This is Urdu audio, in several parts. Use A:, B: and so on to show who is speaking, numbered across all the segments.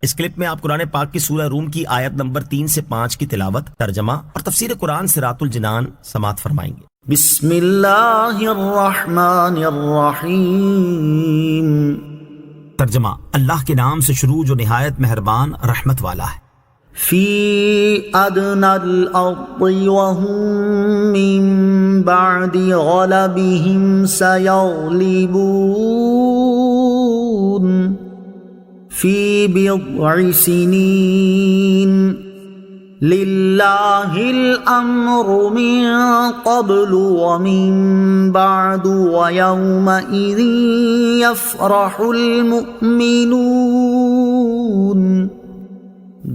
A: اس کلپ میں آپ قرآن پاک کی سورہ روم کی آیت نمبر 3 سے 5 کی تلاوت، ترجمہ اور تفسیر قرآن صراط الجنان سماعت فرمائیں گے۔
B: بسم اللہ الرحمن الرحیم۔
A: ترجمہ، اللہ کے نام سے شروع جو نہایت مہربان رحمت والا ہے۔
B: فی ادنی الارض وهم من بعد غلبهم سیغلبون فی بضع سنین للہ الامر من قبل ومن بعد ویومئذ یفرح المؤمنون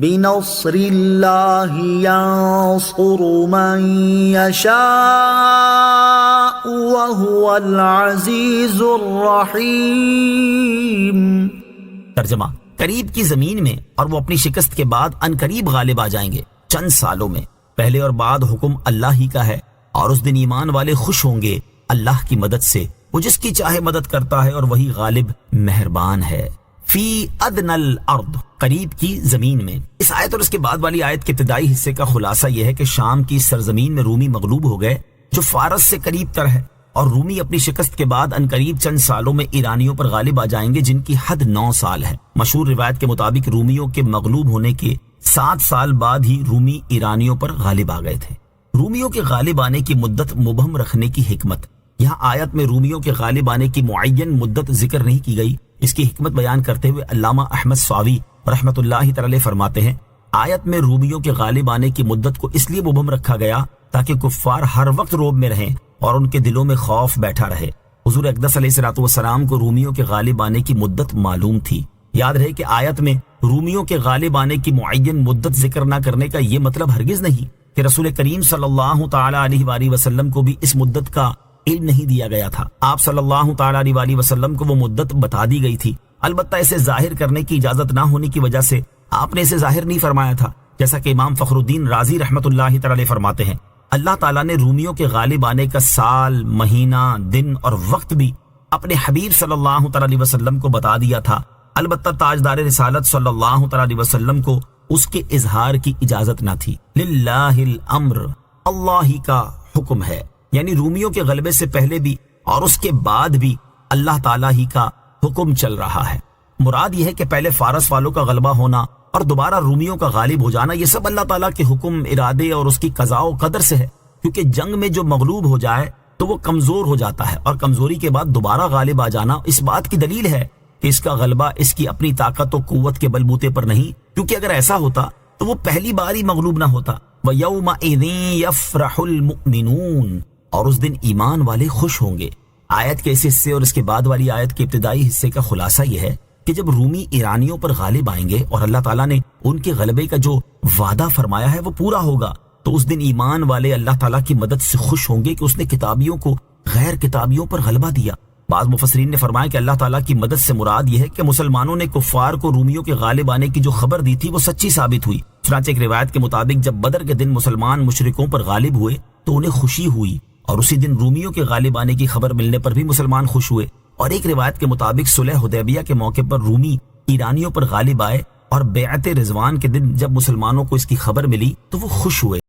B: بنصر اللہ ینصر من یشاء وهو العزیز الرحیم۔
A: ترجمہ، قریب کی زمین میں اور وہ اپنی شکست کے بعد ان قریب غالب آ جائیں گے چند سالوں میں۔ پہلے اور بعد حکم اللہ ہی کا ہے، اور اس دن ایمان والے خوش ہوں گے اللہ کی مدد سے، وہ جس کی چاہے مدد کرتا ہے اور وہی غالب مہربان ہے۔ فی ادنی الارض، قریب کی زمین میں۔ اس آیت اور اس کے بعد والی آیت کے ابتدائی حصے کا خلاصہ یہ ہے کہ شام کی سرزمین میں رومی مغلوب ہو گئے جو فارس سے قریب تر ہے، اور رومی اپنی شکست کے بعد ان قریب چند سالوں میں ایرانیوں پر غالب آ جائیں گے جن کی حد 9 سال ہے۔ مشہور روایت کے مطابق رومیوں کے مغلوب ہونے کے 7 سال بعد ہی رومی ایرانیوں پر غالب آ گئے تھے۔ رومیوں کے غالب آنے کی مدت مبہم رکھنے کی حکمت۔ یہاں آیت میں رومیوں کے غالب آنے کی معین مدت ذکر نہیں کی گئی۔ اس کی حکمت بیان کرتے ہوئے علامہ احمد سواوی رحمۃ اللہ تعالی فرماتے ہیں، آیت میں رومیوں کے غالب آنے کی مدت کو اس لیے مبہم رکھا گیا تاکہ کفار ہر وقت روب میں رہیں اور ان کے دلوں میں خوف بیٹھا رہے۔ حضور اقدس علیہ الصلوۃ والسلام کو رومیوں کے غالب آنے کی مدت معلوم تھی۔ یاد رہے کہ آیت میں رومیوں کے غالب آنے کی معین مدت ذکر نہ کرنے کا یہ مطلب ہرگز نہیں کہ رسول کریم صلی اللہ تعالی علیہ وآلہ وسلم کو بھی اس مدت کا علم نہیں دیا گیا تھا۔ آپ صلی اللہ تعالی علیہ وآلہ وسلم کو وہ مدت بتا دی گئی تھی، البتہ اسے ظاہر کرنے کی اجازت نہ ہونے کی وجہ سے آپ نے اسے ظاہر نہیں فرمایا تھا، جیسا کہ امام فخر الدین رازی رحمۃ اللہ تعالی فرماتے ہیں، اللہ تعالیٰ نے رومیوں کے غالب آنے کا سال، مہینہ، دن اور وقت بھی اپنے حبیب صلی اللہ تعالی علیہ وسلم کو بتا دیا تھا، البتہ تاجدار رسالت صلی اللہ تعالی علیہ وسلم کو اس کے اظہار کی اجازت نہ تھی۔ للہ الامر، اللہ ہی کا حکم ہے، یعنی رومیوں کے غلبے سے پہلے بھی اور اس کے بعد بھی اللہ تعالیٰ ہی کا حکم چل رہا ہے۔ مراد یہ ہے کہ پہلے فارس والوں کا غلبہ ہونا اور دوبارہ رومیوں کا غالب ہو جانا، یہ سب اللہ تعالیٰ کے حکم، ارادے اور اس کی قضاء و قدر سے ہے، کیونکہ جنگ میں جو مغلوب ہو جائے تو وہ کمزور ہو جاتا ہے، اور کمزوری کے بعد دوبارہ غالب آ جانا اس بات کی دلیل ہے کہ اس کا غلبہ اس کی اپنی طاقت و قوت کے بلبوتے پر نہیں، کیونکہ اگر ایسا ہوتا تو وہ پہلی بار ہی مغلوب نہ ہوتا۔ وَيَوْمَئِذٍ يَفْرَحُ الْمُؤْمِنُونَ، اور اس دن ایمان والے خوش ہوں گے۔ آیت کے اس حصے اور اس کے بعد والی آیت کے ابتدائی حصے کا خلاصہ یہ ہے کہ جب رومی ایرانیوں پر غالب آئیں گے اور اللہ تعالیٰ نے ان کے غلبے کا جو وعدہ فرمایا ہے وہ پورا ہوگا، تو اس دن ایمان والے اللہ تعالیٰ کی مدد سے خوش ہوں گے کہ اس نے کتابیوں کو غیر کتابیوں پر غلبہ دیا۔ بعض مفسرین نے فرمایا کہ اللہ تعالیٰ کی مدد سے مراد یہ ہے کہ مسلمانوں نے کفار کو رومیوں کے غالب آنے کی جو خبر دی تھی وہ سچی ثابت ہوئی۔ چنانچہ ایک روایت کے مطابق جب بدر کے دن مسلمان مشرکوں پر غالب ہوئے تو انہیں خوشی ہوئی، اور اسی دن رومیوں کے غالب آنے کی خبر ملنے پر بھی مسلمان خوش ہوئے۔ اور ایک روایت کے مطابق صلح حدیبیہ کے موقع پر رومی ایرانیوں پر غالب آئے، اور بیعت رضوان کے دن جب مسلمانوں کو اس کی خبر ملی تو وہ خوش ہوئے۔